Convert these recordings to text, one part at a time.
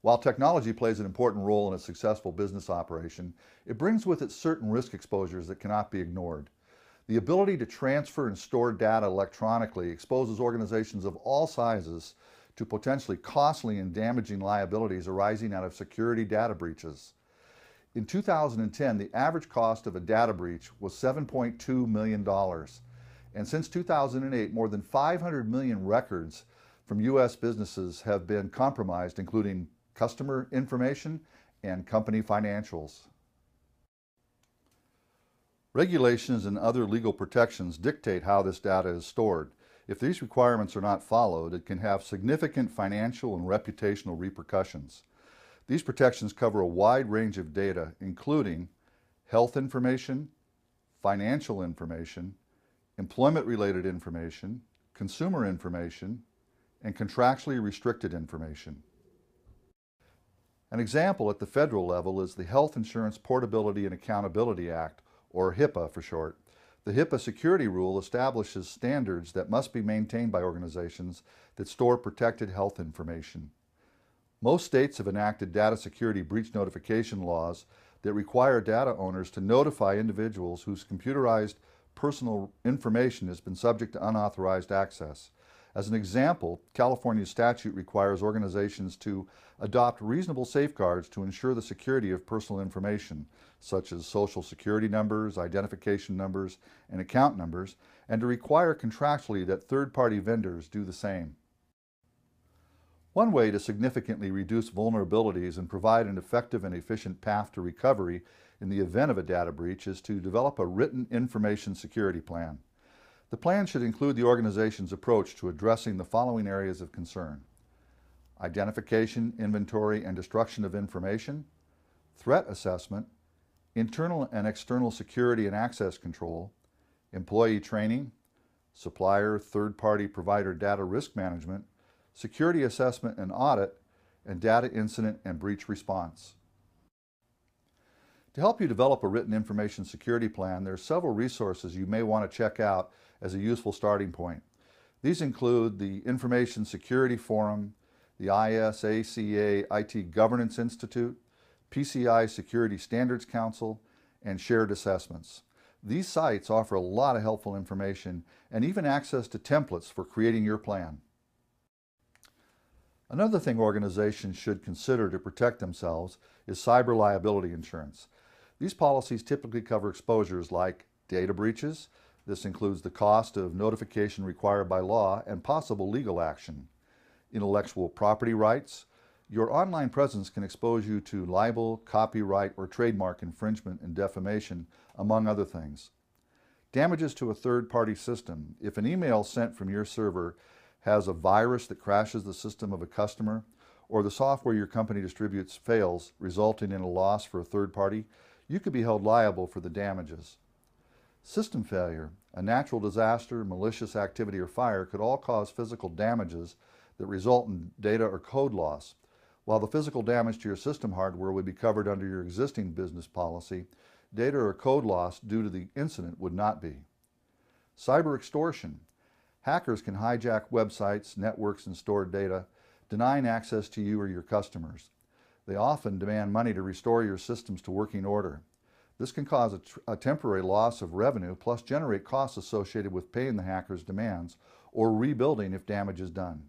While technology plays an important role in a successful business operation, it brings with it certain risk exposures that cannot be ignored. The ability to transfer and store data electronically exposes organizations of all sizes to potentially costly and damaging liabilities arising out of security data breaches. In 2010, the average cost of a data breach was $7.2 million. And since 2008, more than 500 million records from U.S. businesses have been compromised, including customer information and company financials. Regulations and other legal protections dictate how this data is stored. If these requirements are not followed, it can have significant financial and reputational repercussions. These protections cover a wide range of data, including health information, financial information, employment-related information, consumer information, and contractually restricted information. An example at the federal level is the Health Insurance Portability and Accountability Act, or HIPAA for short. The HIPAA security rule establishes standards that must be maintained by organizations that store protected health information. Most states have enacted data security breach notification laws that require data owners to notify individuals whose computerized personal information has been subject to unauthorized access. As an example, California's statute requires organizations to adopt reasonable safeguards to ensure the security of personal information, such as social security numbers, identification numbers, and account numbers, and to require contractually that third-party vendors do the same. One way to significantly reduce vulnerabilities and provide an effective and efficient path to recovery in the event of a data breach is to develop a written information security plan. The plan should include the organization's approach to addressing the following areas of concern: identification, inventory, and destruction of information, threat assessment, internal and external security and access control, employee training, supplier, third-party provider data risk management, security assessment and audit, and data incident and breach response. To help you develop a written information security plan, there are several resources you may want to check out as a useful starting point. These include the Information Security Forum, the ISACA IT Governance Institute, PCI Security Standards Council, and Shared Assessments. These sites offer a lot of helpful information and even access to templates for creating your plan. Another thing organizations should consider to protect themselves is cyber liability insurance. These policies typically cover exposures like data breaches. This includes the cost of notification required by law and possible legal action. Intellectual property rights. Your online presence can expose you to libel, copyright, or trademark infringement and defamation, among other things. Damages to a third-party system. If an email sent from your server has a virus that crashes the system of a customer, or the software your company distributes fails, resulting in a loss for a third party, you could be held liable for the damages. System failure, a natural disaster, malicious activity, or fire could all cause physical damages that result in data or code loss. While the physical damage to your system hardware would be covered under your existing business policy, data or code loss due to the incident would not be. Cyber extortion. Hackers can hijack websites, networks, and stored data, denying access to you or your customers. They often demand money to restore your systems to working order. This can cause a temporary loss of revenue, plus generate costs associated with paying the hackers' demands or rebuilding if damage is done.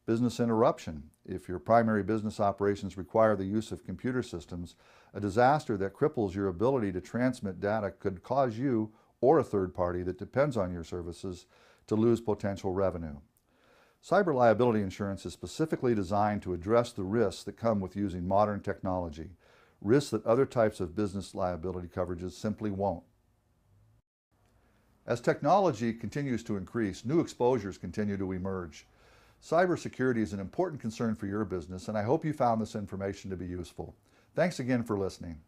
Business interruption. If your primary business operations require the use of computer systems, a disaster that cripples your ability to transmit data could cause you or a third party that depends on your services to lose potential revenue. Cyber liability insurance is specifically designed to address the risks that come with using modern technology, risks that other types of business liability coverages simply won't. As technology continues to increase, new exposures continue to emerge. Cybersecurity is an important concern for your business, and I hope you found this information to be useful. Thanks again for listening.